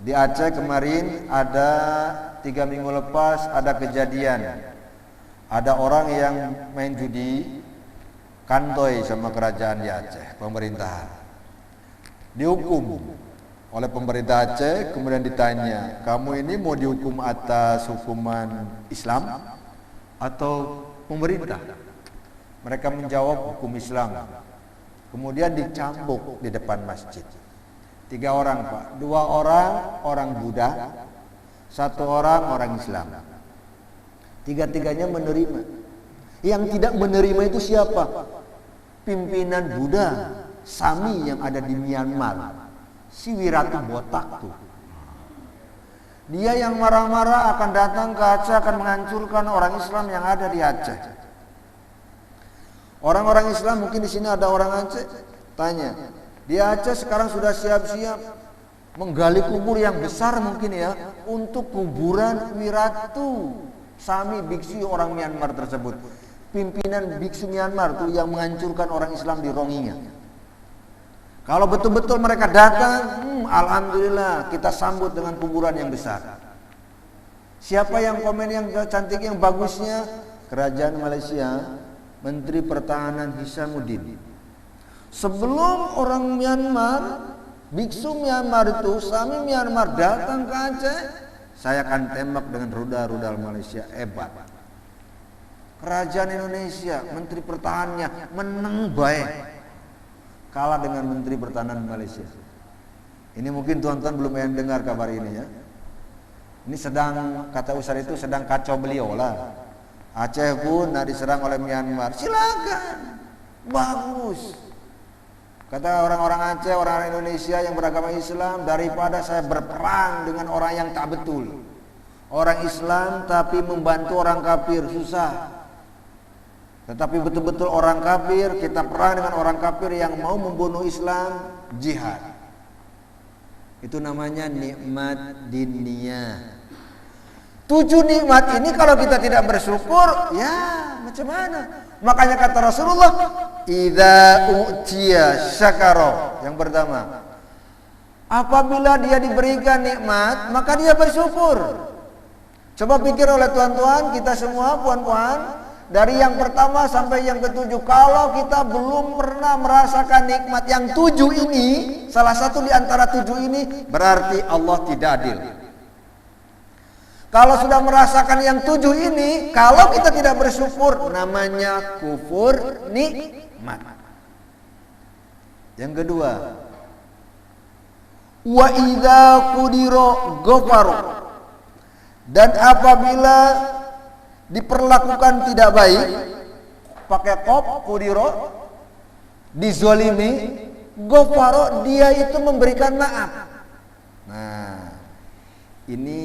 Di Aceh kemarin ada 3 minggu lepas ada kejadian. Ada orang yang main judi, kantoi sama kerajaan di Aceh, pemerintahan. Dihukum oleh pemerintah Aceh, kemudian ditanya, kamu ini mau dihukum atas hukuman Islam atau pemerintah? Mereka menjawab hukum Islam. Kemudian dicambuk di depan masjid. 3 orang Pak, 2 orang Buddha, 1 orang Islam. 3-tiganya menerima. Yang tidak menerima itu siapa? Pimpinan Buddha Sami yang ada di Myanmar, si Wiratu botak tuh. Dia yang marah-marah akan datang ke Aceh, akan menghancurkan orang Islam yang ada di Aceh. Orang-orang Islam mungkin di sini ada orang Aceh, tanya, di Aceh sekarang sudah siap-siap menggali kubur yang besar mungkin ya, untuk kuburan Wiratu Sami biksu orang Myanmar tersebut. Pimpinan biksu Myanmar tuh yang menghancurkan orang Islam di Rohingya. Kalau betul-betul mereka datang, alhamdulillah kita sambut dengan kuburan yang besar. Siapa yang komen yang cantik yang bagusnya? Kerajaan Malaysia, Menteri Pertahanan Hisamuddin. Sebelum orang Myanmar, biksu Myanmar itu, Sami Myanmar datang ke Aceh, saya akan tembak dengan rudal-rudal Malaysia, hebat. Kerajaan Indonesia, Menteri Pertahanannya menang baik, kalah dengan Menteri Pertahanan Malaysia. Ini mungkin tuan-tuan belum yang dengar kabar ini ya. Ini sedang, kata Ustaz itu sedang kacau beliau lah. Aceh pun nak diserang oleh Myanmar, silakan, bagus. Kata orang-orang Aceh, orang Indonesia yang beragama Islam, daripada saya berperang dengan orang yang tak betul. Orang Islam tapi membantu orang kafir, susah. Tetapi betul-betul orang kafir, kita perang dengan orang kafir yang mau membunuh Islam, jihad. Itu namanya nikmat diniyah. 7 nikmat ini kalau kita tidak bersyukur, ya macam mana? Makanya kata Rasulullah, idza u'tiya syakara. Yang pertama, apabila dia diberikan nikmat, maka dia bersyukur. Coba pikir oleh tuan-tuan, kita semua, puan-puan, dari yang pertama sampai yang ke-7, kalau kita belum pernah merasakan nikmat yang 7 ini, salah satu di antara 7 ini, berarti Allah tidak adil. Kalau sudah merasakan yang 7 ini, kalau kita tidak bersyukur, namanya kufur nikmat. Yang kedua, wa idza qudira ghafaru. Dan apabila diperlakukan tidak baik, pakai qaf, qudira, dizalimi, ghafara, dia itu memberikan maaf. Nah, ini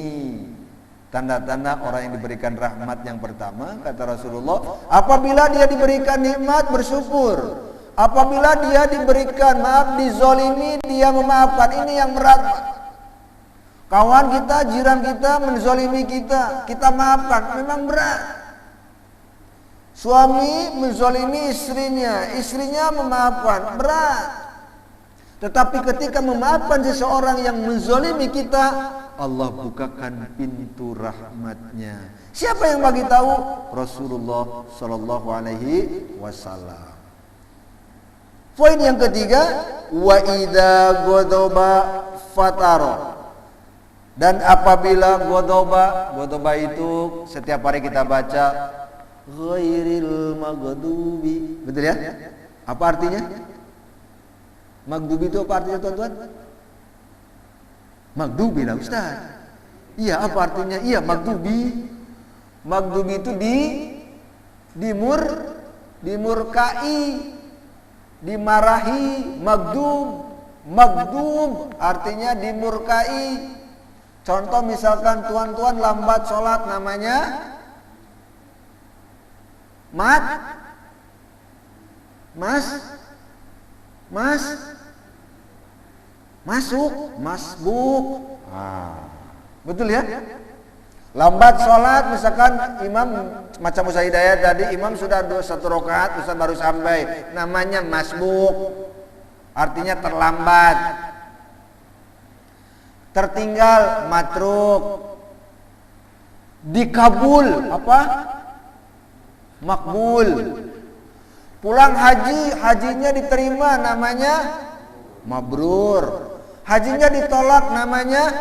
tanda-tanda orang yang diberikan rahmat yang pertama, kata Rasulullah, apabila dia diberikan nikmat bersyukur, apabila dia diberikan maaf, dizolimi, dia memaafkan. Ini yang berat. Kawan kita, jiran kita menzolimi kita, kita maafkan, memang berat. Suami menzolimi istrinya, istrinya memaafkan, berat. Tetapi ketika memaafkan seseorang yang menzolimi kita, Allah bukakan pintu rahmatnya. Siapa yang bagi tahu? Rasulullah sallallahu alaihi wasallam. Poin yang ketiga, wa idza ghadaba fatara. Dan apabila ghadaba itu setiap hari kita baca ghairil maghdubi, betul ya? Apa artinya? Magdubi itu apa artinya tuan-tuan? Magdubi lah Ustaz. Iya, apa artinya? Iya, magdubi. Magdubi itu dimurkai, dimarahi. Magdub artinya dimurkai. Contoh misalkan tuan-tuan lambat sholat, namanya masbuk. Betul ya? Lambat sholat, misalkan imam macam Ustaz Hidayat tadi, imam sudah 1 rakaat, Ustaz baru sampai, namanya masbuk, artinya terlambat. Tertinggal, matruk. Dikabul, apa? Makbul. Pulang haji, hajinya diterima, namanya mabrur. Hajinya ditolak, namanya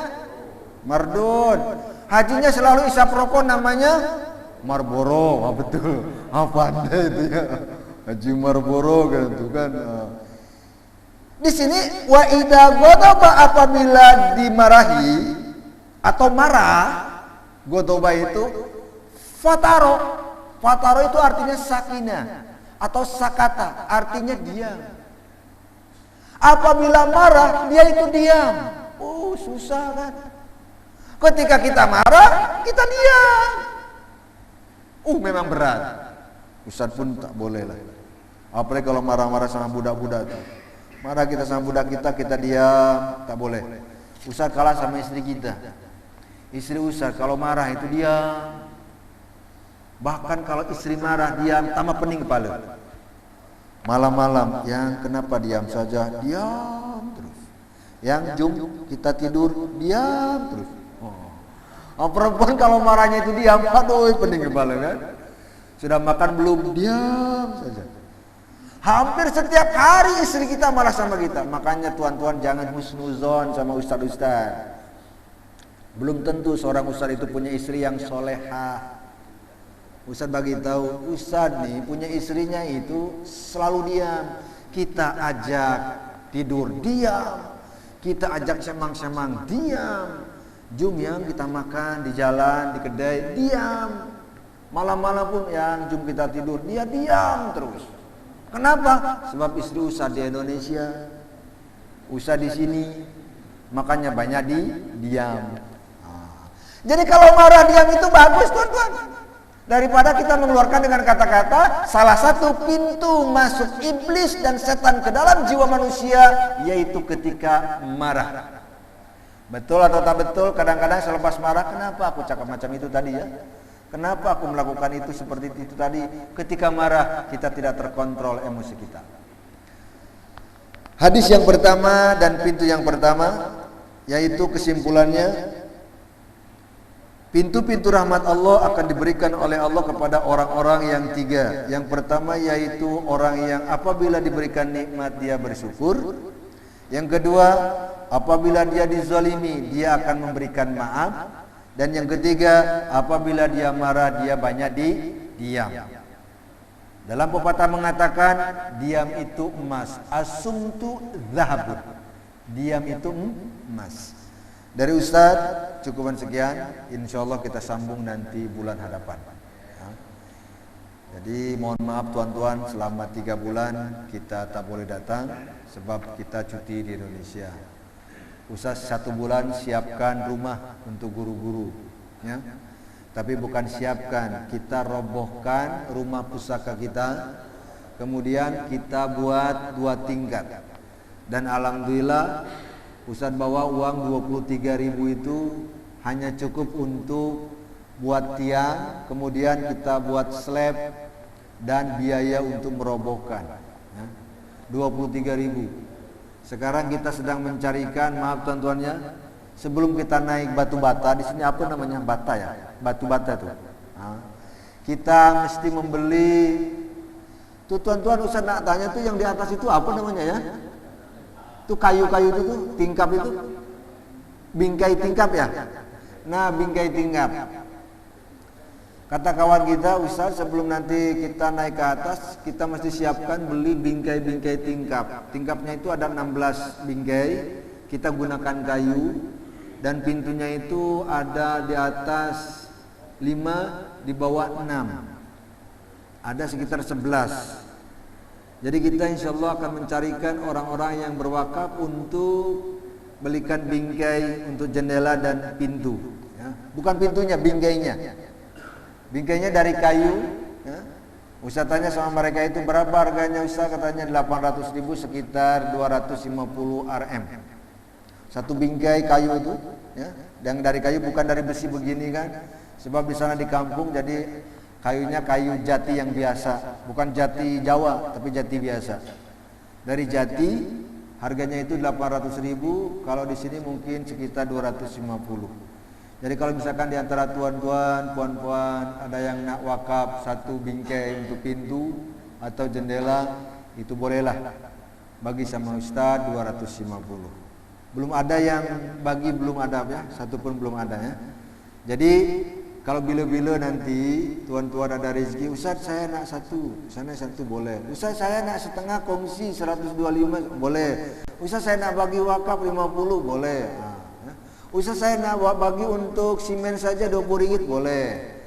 mardud. Hajinya selalu isap rokok, namanya Marlboro. Betul. Apa anda itu ya? Haji Marlboro kan itu kan. Di sini wa idza ghadaba, apabila dimarahi atau marah, ghadaba itu fataro. Fataro itu artinya sakinah atau sakata, artinya diam. Apabila marah, dia itu diam. Oh, susah kan? Ketika kita marah, kita diam. Memang berat. Ustaz pun tak boleh lah. Apalagi kalau marah-marah sama budak-budak. Marah kita sama budak kita diam, tak boleh. Ustaz kalah sama istri kita. Istri Ustaz kalau marah itu diam. Bahkan kalau istri marah diam, tambah pening kepala. Malam-malam, yang kenapa diam saja? Diam terus. Yang jum kita tidur, diam terus. Perempuan kalau marahnya itu diam, aduh pening kepala kan. Sudah makan belum? Diam saja. Hampir setiap hari istri kita marah sama kita. Makanya tuan-tuan jangan husnuzon sama ustaz-ustaz. Belum tentu seorang ustaz itu punya istri yang solehah. Ustaz bagi tahu, ustaz nih punya istrinya itu selalu diam. Kita ajak tidur, diam. Kita ajak semang-semang, diam. Jum yang kita makan di jalan, di kedai, diam. Malam-malam pun yang jum kita tidur, dia diam terus. Kenapa? Sebab istri Ustaz di Indonesia, Ustaz di sini, makanya banyak diam. Jadi kalau marah diam itu bagus tuan-tuan. Daripada kita mengeluarkan dengan kata-kata, salah satu pintu masuk iblis dan setan ke dalam jiwa manusia, yaitu ketika marah. Betul atau tak betul? Kadang-kadang selepas marah, kenapa aku cakap macam itu tadi ya? Kenapa aku melakukan itu seperti itu tadi? Ketika marah, kita tidak terkontrol emosi kita. Hadis yang pertama dan pintu yang pertama, yaitu kesimpulannya, pintu-pintu rahmat Allah akan diberikan oleh Allah kepada orang-orang yang 3. Yang pertama yaitu orang yang apabila diberikan nikmat dia bersyukur. Yang kedua, apabila dia dizalimi, dia akan memberikan maaf. Dan yang ketiga, apabila dia marah, dia banyak diam. Dalam pepatah mengatakan, diam itu emas. As-sumtu zahabun. Diam itu emas. Dari Ustaz, cukupan sekian. InsyaAllah kita sambung nanti bulan hadapan. Jadi mohon maaf tuan-tuan, selama 3 bulan kita tak boleh datang sebab kita cuti di Indonesia. Ustaz 1 bulan siapkan rumah untuk guru-guru, ya. Tapi bukan siapkan, kita robohkan rumah pusaka kita, kemudian kita buat 2 tingkat. Dan alhamdulillah Ustaz bawa uang 23.000 itu hanya cukup untuk buat tiang, kemudian kita buat slab dan biaya untuk merobohkan, ya. 23.000. Sekarang kita sedang mencarikan, maaf tuan-tuannya, sebelum kita naik batu bata, di sini apa namanya bata ya, batu bata tuh. Kita mesti membeli. Tuh tuan-tuan, Ustaz nak tanya tuh yang di atas itu apa namanya ya? Tuh kayu-kayu itu tuh, tingkap itu, bingkai tingkap ya. Nah, bingkai tingkap. Kata kawan kita, Ustaz, sebelum nanti kita naik ke atas, kita mesti siapkan beli bingkai-bingkai tingkap. Tingkapnya itu ada 16 bingkai, kita gunakan kayu, dan pintunya itu ada di atas 5, di bawah 6. Ada sekitar 11. Jadi kita insya Allah akan mencarikan orang-orang yang berwakaf untuk belikan bingkai untuk jendela dan pintu. Ya. Bukan pintunya, bingkainya. Bingkainya dari kayu. Ya. Ustaz tanya sama mereka itu berapa harganya Ustaz, katanya 800.000, sekitar 250 Rm. Satu bingkai kayu itu, ya, yang dari kayu, bukan dari besi begini kan? Sebab di sana di kampung jadi kayunya kayu jati yang biasa, bukan jati Jawa, tapi jati biasa. Dari jati harganya itu 800.000, kalau di sini mungkin sekitar 250. Jadi kalau misalkan di antara tuan-tuan, puan-puan ada yang nak wakaf satu bingkai untuk pintu atau jendela, itu bolehlah bagi sama Ustaz 250. Belum ada yang bagi, belum ada ya, satu pun belum ada ya. Jadi kalau bila-bila nanti tuan-tuan ada rezeki, Ustaz saya nak satu, sana satu boleh. Ustaz saya nak setengah kongsi 125 boleh. Ustaz saya nak bagi wakaf 50 boleh. Ustaz saya nak bagi untuk simen saja 20 ringgit boleh.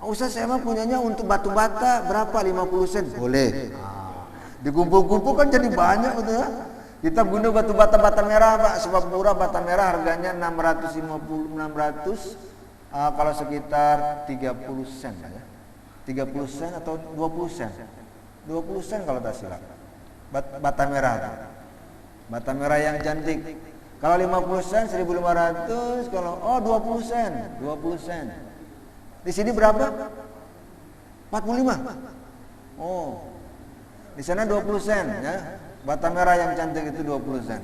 Ustaz saya mah punyanya untuk batu bata berapa, 50 sen boleh. Dikumpul-kumpul kan jadi banyak betul ya. Kita guna batu bata merah Pak, sebab murah bata merah harganya 600 kalau sekitar 30 sen ya. 30 sen atau 20 sen. 20 sen kalau tak silap. Bata merah. Bata merah yang cantik. Kalau 50 sen 1.500, kalau 20 sen, 20 sen. Di sini berapa? 45. Oh. Di sana 20 sen ya. Bata merah yang cantik itu 20 sen.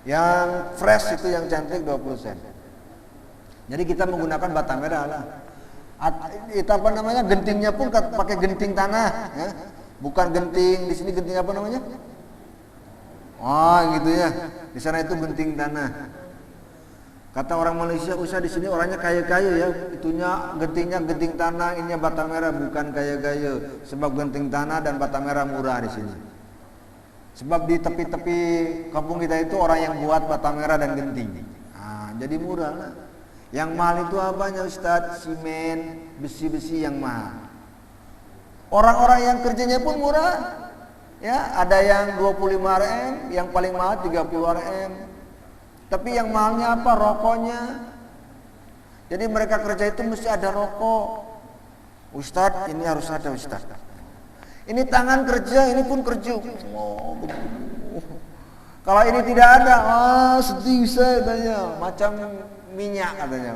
Yang fresh itu yang cantik 20 sen. Jadi kita menggunakan bata merah lah. Itu apa namanya? Gentingnya pun pakai genting tanah ya. Bukan genting, di sini genting apa namanya? Gitu ya. Di sana itu genting tanah. Kata orang Malaysia, Ustaz di sini orangnya kaya-kaya ya. Itunya gentingnya genting tanah, ininya bata merah, bukan kaya-kaya. Sebab genting tanah dan bata merah murah di sini. Sebab di tepi-tepi kampung kita itu orang yang buat bata merah dan genting. Jadi murah lah. Yang mahal itu apanya Ustaz? Simen, besi-besi yang mahal. Orang-orang yang kerjanya pun murah. Ya, ada yang 25 Rm, yang paling mahal 30 Rm. Tapi yang mahalnya apa? Rokoknya. Jadi mereka kerja itu mesti ada rokok. Ustaz, ini harus ada Ustaz. Ini tangan kerja, ini pun kerja. Kalau ini tidak ada, sedih saya katanya, macam minyak katanya.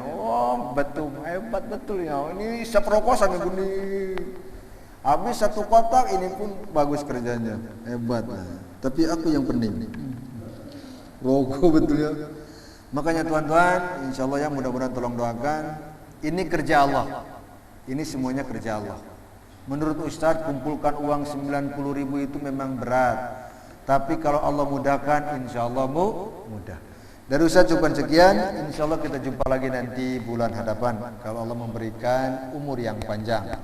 Betul, hebat betul ya. Ini seperokok sampai gini. Habis satu kotak, ini pun bagus kerjanya, hebat. Tapi aku yang penting, rokok betul ya. Makanya tuan-tuan, insya Allah ya mudah-mudahan tolong doakan. Ini kerja Allah, ini semuanya kerja Allah. Menurut Ustaz, kumpulkan uang 90.000 itu memang berat. Tapi kalau Allah mudahkan, insya Allah mudah. Dari Ustaz cukup sekian. Insya Allah kita jumpa lagi nanti bulan hadapan, kalau Allah memberikan umur yang panjang.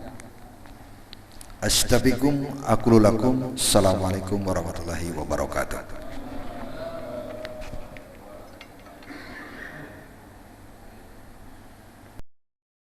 Astaghfirukum aqulu lakum. Assalamualaikum warahmatullahi wabarakatuh.